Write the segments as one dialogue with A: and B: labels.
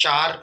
A: 4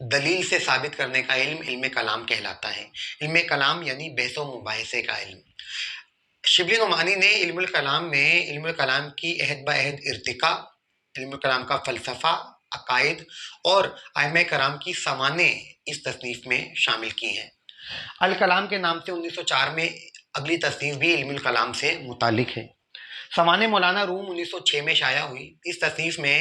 A: دلیل سے ثابت کرنے کا علم علم کلام کہلاتا ہے۔ علم کلام یعنی بحث و مباحثے کا علم۔ شبلی نعمانی نے علم الکلام میں علم الکلام کی عہد بعہد ارتقاء، علم الکلام کا فلسفہ، عقائد اور ائمہ کرام کی سوانح اس تصنیف میں شامل کی ہیں۔ الکلام کے نام سے 1904 میں اگلی تصنیف بھی علم الکلام سے متعلق ہے۔ سوانح مولانا روم 1906 میں شائع ہوئی۔ اس تصنیف میں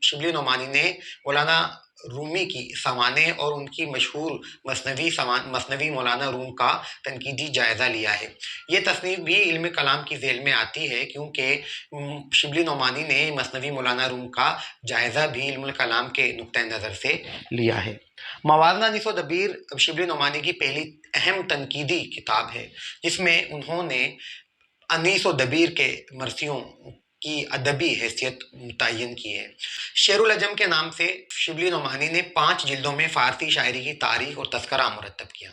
A: شبلی نعمانی نے مولانا رومی کی سوانح اور ان کی مشہور مثنوی مولانا روم کا تنقیدی جائزہ لیا ہے۔ یہ تصنیف بھی علم کلام کی ذیل میں آتی ہے کیونکہ شبلی نعمانی نے مثنوی مولانا روم کا جائزہ بھی علم کلام کے نقطہ نظر سے لیا ہے۔ موازنہ انیس و دبیر شبلی نعمانی کی پہلی اہم تنقیدی کتاب ہے، جس میں انہوں نے انیس و دبیر کے مرثیوں کی ادبی حیثیت متعین کی ہے۔ شعر العجم کے نام سے شبلی نعمانی نے 5 جلدوں میں فارسی شاعری کی تاریخ اور تذکرہ مرتب کیا۔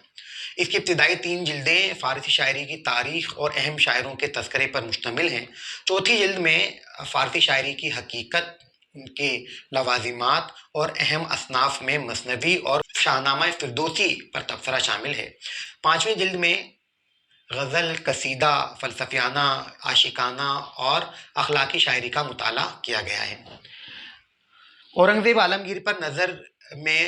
A: اس کی ابتدائی 3 جلدیں فارسی شاعری کی تاریخ اور اہم شاعروں کے تذکرے پر مشتمل ہیں۔ چوتھی جلد میں فارسی شاعری کی حقیقت، ان کے لوازمات اور اہم اصناف میں مثنوی اور شاہنامہ فردوسی پر تبصرہ شامل ہے۔ 5ویں جلد میں غزل، قصیدہ، فلسفیانہ، عاشقانہ اور اخلاقی شاعری کا مطالعہ کیا گیا ہے۔ اورنگزیب عالمگیر پر نظر میں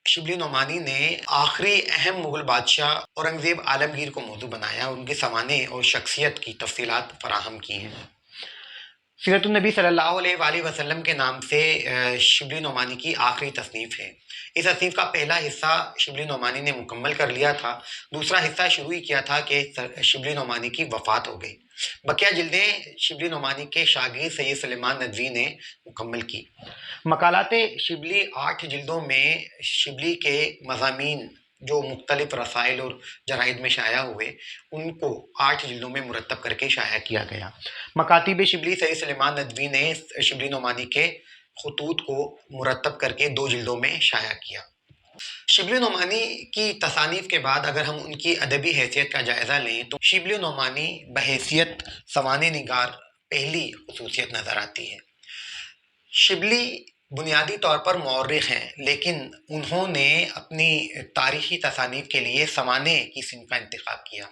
A: شبلی نعمانی نے آخری اہم مغل بادشاہ اورنگزیب عالمگیر کو موضوع بنایا اور ان کے سوانح اور شخصیت کی تفصیلات فراہم کی ہیں۔ سیرت النبی صلی اللہ علیہ وآلہ وسلم کے نام سے شبلی نعمانی کی آخری تصنیف ہے۔ اس تصنیف کا پہلا حصہ شبلی نعمانی نے مکمل کر لیا تھا، دوسرا حصہ شروع ہی کیا تھا کہ شبلی نعمانی کی وفات ہو گئی۔ بقیہ جلدیں شبلی نعمانی کے شاگرد سید سلیمان ندوی نے مکمل کی۔ مقالات شبلی 8 جلدوں میں شبلی کے مضامین جو مختلف رسائل اور جرائد میں شائع ہوئے ان کو 8 جلدوں میں مرتب کر کے شائع کیا گیا۔ مکاتیب شبلی سید سلیمان ندوی نے شبلی نعمانی کے خطوط کو مرتب کر کے 2 جلدوں میں شائع کیا۔ شبلی نعمانی کی تصانیف کے بعد اگر ہم ان کی ادبی حیثیت کا جائزہ لیں تو شبلی نعمانی بحیثیت سوانح نگار پہلی خصوصیت نظر آتی ہے۔ شبلی بنیادی طور پر مورخ ہیں، لیکن انہوں نے اپنی تاریخی تصانیف کے لیے سوانح کی صنف کا انتخاب کیا۔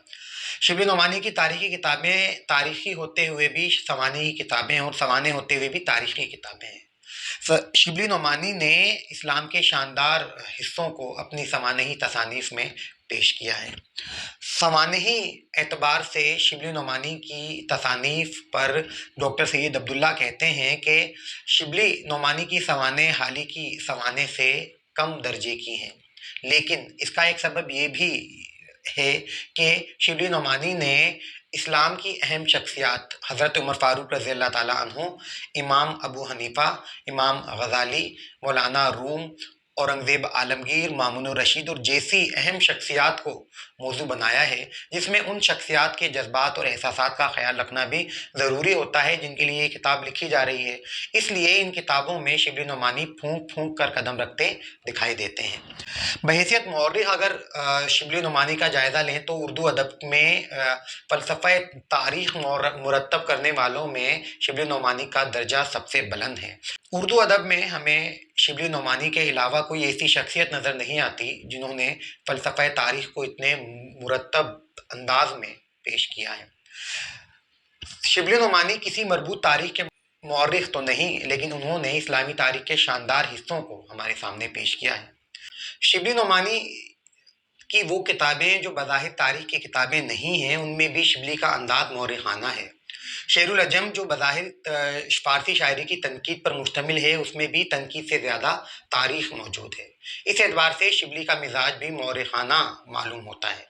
A: شبلی نعمانی کی تاریخی کتابیں تاریخی ہوتے ہوئے بھی سوانحی کتابیں اور سوانح ہوتے ہوئے بھی تاریخی کتابیں ہیں۔ شبلی نعمانی نے اسلام کے شاندار حصوں کو اپنی سوانحی تصانیف میں پیش کیا ہے۔ سوانحی اعتبار سے شبلی نعمانی کی تصانیف پر ڈاکٹر سید عبداللہ کہتے ہیں کہ شبلی نعمانی کی سوانح حالی کی سوانح سے کم درجے کی ہیں، لیکن اس کا ایک سبب یہ بھی ہے کہ شبلی نعمانی نے اسلام کی اہم شخصیات حضرت عمر فاروق رضی اللہ تعالیٰ عنہ، امام ابو حنیفہ، امام غزالی، مولانا روم، اورنگزیب عالمگیر، مامون الرشید اور جیسی اہم شخصیات کو موضوع بنایا ہے، جس میں ان شخصیات کے جذبات اور احساسات کا خیال رکھنا بھی ضروری ہوتا ہے جن کے لیے یہ کتاب لکھی جا رہی ہے۔ اس لیے ان کتابوں میں شبلی نعمانی پھونک پھونک کر قدم رکھتے دکھائی دیتے ہیں۔ بحیثیت مورخ اگر شبلی نعمانی کا جائزہ لیں تو اردو ادب میں فلسفہ تاریخ مرتب کرنے والوں میں شبلی نعمانی کا درجہ سب سے بلند ہے۔ اردو ادب میں ہمیں شبلی نعمانی کے علاوہ کوئی ایسی شخصیت نظر نہیں آتی جنہوں نے فلسفہ تاریخ کو اتنے مرتب انداز میں پیش کیا ہے۔ شبلی نعمانی کسی مربوط تاریخ کے مورخ تو نہیں، لیکن انہوں نے اسلامی تاریخ کے شاندار حصوں کو ہمارے سامنے پیش کیا ہے۔ شبلی نعمانی کی وہ کتابیں جو بظاہر تاریخ کی کتابیں نہیں ہیں ان میں بھی شبلی کا انداز مورخانہ ہے۔ شعر العجم جو بظاہر فارسی شاعری کی تنقید پر مشتمل ہے اس میں بھی تنقید سے زیادہ تاریخ موجود ہے۔ اس اعتبار سے شبلی کا مزاج بھی مورخانہ معلوم ہوتا ہے۔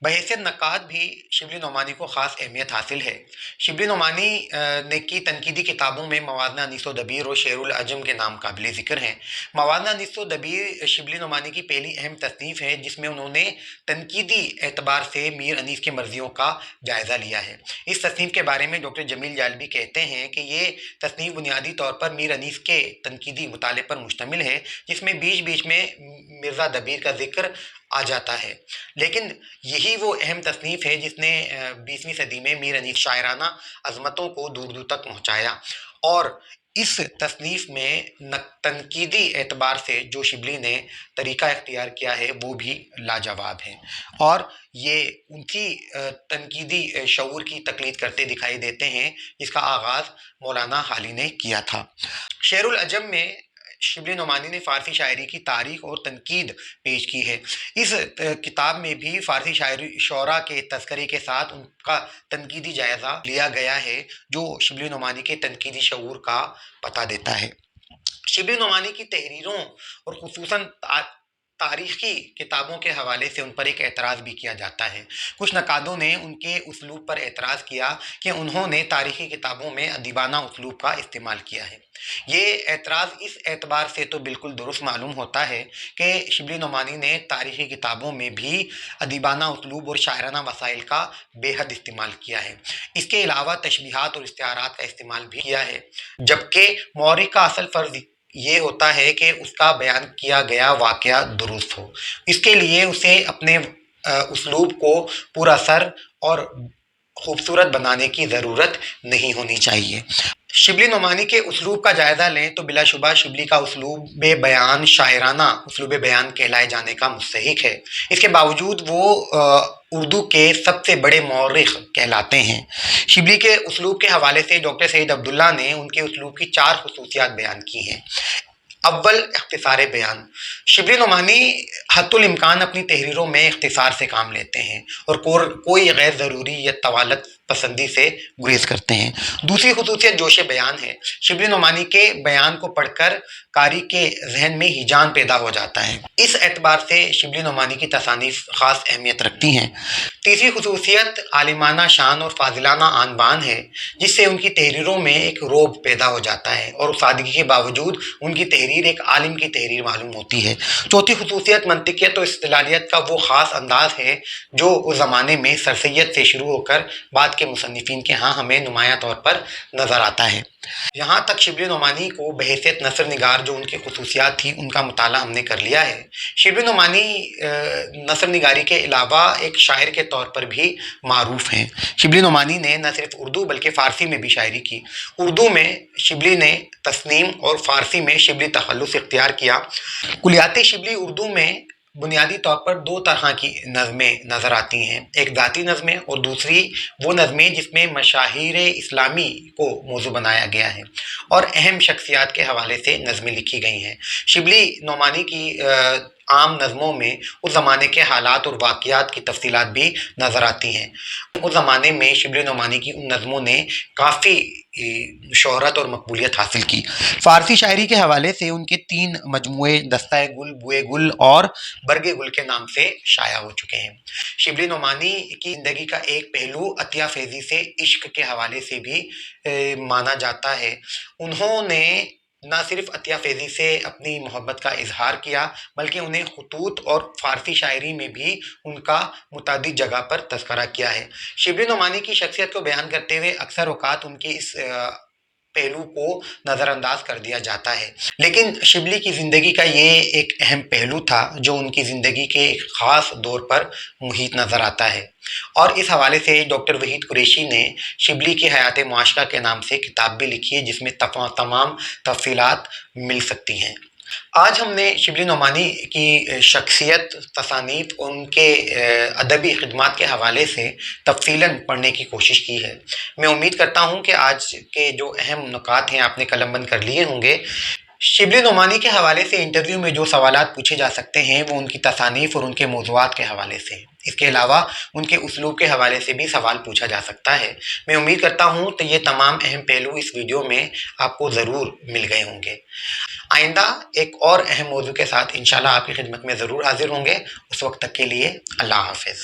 A: بحیثیت نقاد بھی شبلی نعمانی کو خاص اہمیت حاصل ہے۔ شبلی نعمانی نے کی تنقیدی کتابوں میں موازنہ انیس و دبیر اور شعر العجم کے نام قابل ذکر ہیں۔ موازنہ انیس و دبیر شبلی نعمانی کی پہلی اہم تصنیف ہے جس میں انہوں نے تنقیدی اعتبار سے میر انیس کے مرثیوں کا جائزہ لیا ہے۔ اس تصنیف کے بارے میں ڈاکٹر جمیل جالبی کہتے ہیں کہ یہ تصنیف بنیادی طور پر میر انیس کے تنقیدی مطالعے پر مشتمل ہے، جس میں بیچ بیچ میں مرزا دبیر کا ذکر آ جاتا ہے، لیکن یہی وہ اہم تصنیف ہے جس نے 20ویں صدی میں میر انیس شاعرانہ عظمتوں کو دور دور تک پہنچایا اور اس تصنیف میں تنقیدی اعتبار سے جو شبلی نے طریقہ اختیار کیا ہے وہ بھی لاجواب ہے، اور یہ ان کی تنقیدی شعور کی تقلید کرتے دکھائی دیتے ہیں جس کا آغاز مولانا حالی نے کیا تھا۔ شعر العجم میں شبلی نعمانی نے فارسی شاعری کی تاریخ اور تنقید پیش کی ہے۔ اس کتاب میں بھی فارسی شعراء کے تذکرے کے ساتھ ان کا تنقیدی جائزہ لیا گیا ہے جو شبلی نعمانی کے تنقیدی شعور کا پتہ دیتا ہے۔ شبلی نعمانی کی تحریروں اور خصوصاً تاریخی کتابوں کے حوالے سے ان پر ایک اعتراض بھی کیا جاتا ہے۔ کچھ نقادوں نے ان کے اسلوب پر اعتراض کیا کہ انہوں نے تاریخی کتابوں میں ادیبانہ اسلوب کا استعمال کیا ہے۔ یہ اعتراض اس اعتبار سے تو بالکل درست معلوم ہوتا ہے کہ شبلی نعمانی نے تاریخی کتابوں میں بھی ادیبانہ اسلوب اور شاعرانہ وسائل کا بے حد استعمال کیا ہے۔ اس کے علاوہ تشبیہات اور استعارات کا استعمال بھی کیا ہے، جبکہ مورخ کا اصل فرض یہ ہوتا ہے کہ اس کا بیان کیا گیا واقعہ درست ہو۔ اس کے لیے اسے اپنے اسلوب کو پورا سر اور خوبصورت بنانے کی ضرورت نہیں ہونی چاہیے۔ شبلی نعمانی کے اسلوب کا جائزہ لیں تو بلا شبہ شبلی کا اسلوب بیان شاعرانہ اسلوب بیان کہلائے جانے کا مستحق ہے۔ اس کے باوجود وہ اردو کے سب سے بڑے مورخ کہلاتے ہیں۔ شبلی کے اسلوب کے حوالے سے ڈاکٹر سعید عبداللہ نے ان کے اسلوب کی 4 خصوصیات بیان کی ہیں۔ اول، اختصار بیان۔ شبلی نعمانی حتی الامکان اپنی تحریروں میں اختصار سے کام لیتے ہیں اور کوئی غیر ضروری یا طوالت پسندی سے گریز کرتے ہیں۔ دوسری خصوصیت جوش بیان ہے۔ شبلی نعمانی کے بیان کو پڑھ کر قاری کے ذہن میں ہیجان پیدا ہو جاتا ہے۔ اس اعتبار سے شبلی نعمانی کی تصانیف خاص اہمیت رکھتی ہیں۔ تیسری خصوصیت عالمانہ شان اور فاضلانہ آن بان ہے، جس سے ان کی تحریروں میں ایک رعب پیدا ہو جاتا ہے اور سادگی کے باوجود ان کی تحریر ایک عالم کی تحریر معلوم ہوتی ہے۔ چوتھی خصوصیت منطقیت اور استدلالیت کا وہ خاص انداز ہے جو اس زمانے میں سر سید سے شروع ہو کر بعد کے مصنفین کے ہاں ہمیں نمایاں طور پر نظر آتا ہے۔ یہاں تک شبلی نعمانی کو بحیثیت نثر نگار جو ان کی خصوصیات تھی ان کا مطالعہ ہم نے کر لیا ہے۔ شبلی نعمانی نثر نگاری کے علاوہ ایک شاعر کے طور پر بھی معروف ہیں۔ شبلی نعمانی نے نہ صرف اردو بلکہ فارسی میں بھی شاعری کی۔ اردو میں شبلی نے تسنیم اور فارسی میں شبلی تخلص اختیار کیا۔ کلیات شبلی اردو میں بنیادی طور پر 2 طرح کی نظمیں نظر آتی ہیں، ایک ذاتی نظمیں اور دوسری وہ نظمیں جس میں مشاہیر اسلامی کو موضوع بنایا گیا ہے اور اہم شخصیات کے حوالے سے نظمیں لکھی گئی ہیں۔ شبلی نعمانی کی عام نظموں میں اس زمانے کے حالات اور واقعات کی تفصیلات بھی نظر آتی ہیں۔ اس زمانے میں شبلی نعمانی کی ان نظموں نے کافی شہرت اور مقبولیت حاصل کی۔ فارسی شاعری کے حوالے سے ان کے 3 مجموعے دستہ گل، بوئے گل اور برگ گل کے نام سے شائع ہو چکے ہیں۔ شبلی نعمانی کی زندگی کا ایک پہلو عطیہ فیضی سے عشق کے حوالے سے بھی مانا جاتا ہے۔ انہوں نے نہ صرف عطیہ فیضی سے اپنی محبت کا اظہار کیا بلکہ انہیں خطوط اور فارسی شاعری میں بھی ان کا متعدد جگہ پر تذکرہ کیا ہے۔ شبلی نعمانی کی شخصیت کو بیان کرتے ہوئے اکثر اوقات ان کے اس پہلو کو نظر انداز کر دیا جاتا ہے، لیکن شبلی کی زندگی کا یہ ایک اہم پہلو تھا جو ان کی زندگی کے ایک خاص دور پر محیط نظر آتا ہے، اور اس حوالے سے ڈاکٹر وحید قریشی نے شبلی کی حیات معاشقہ کے نام سے کتاب بھی لکھی ہے جس میں تمام تفصیلات مل سکتی ہیں۔ آج ہم نے شبلی نعمانی کی شخصیت، تصانیف اور ان کے ادبی خدمات کے حوالے سے تفصیلاً پڑھنے کی کوشش کی ہے۔ میں امید کرتا ہوں کہ آج کے جو اہم نکات ہیں آپ نے قلم بند کر لیے ہوں گے۔ شبلی نعمانی کے حوالے سے انٹرویو میں جو سوالات پوچھے جا سکتے ہیں وہ ان کی تصانیف اور ان کے موضوعات کے حوالے سے ہیں۔ اس کے علاوہ ان کے اسلوب کے حوالے سے بھی سوال پوچھا جا سکتا ہے۔ میں امید کرتا ہوں کہ یہ تمام اہم پہلو اس ویڈیو میں آپ کو ضرور مل گئے ہوں گے۔ آئندہ ایک اور اہم موضوع کے ساتھ انشاءاللہ آپ کی خدمت میں ضرور حاضر ہوں گے۔ اس وقت تک کے لیے اللہ حافظ۔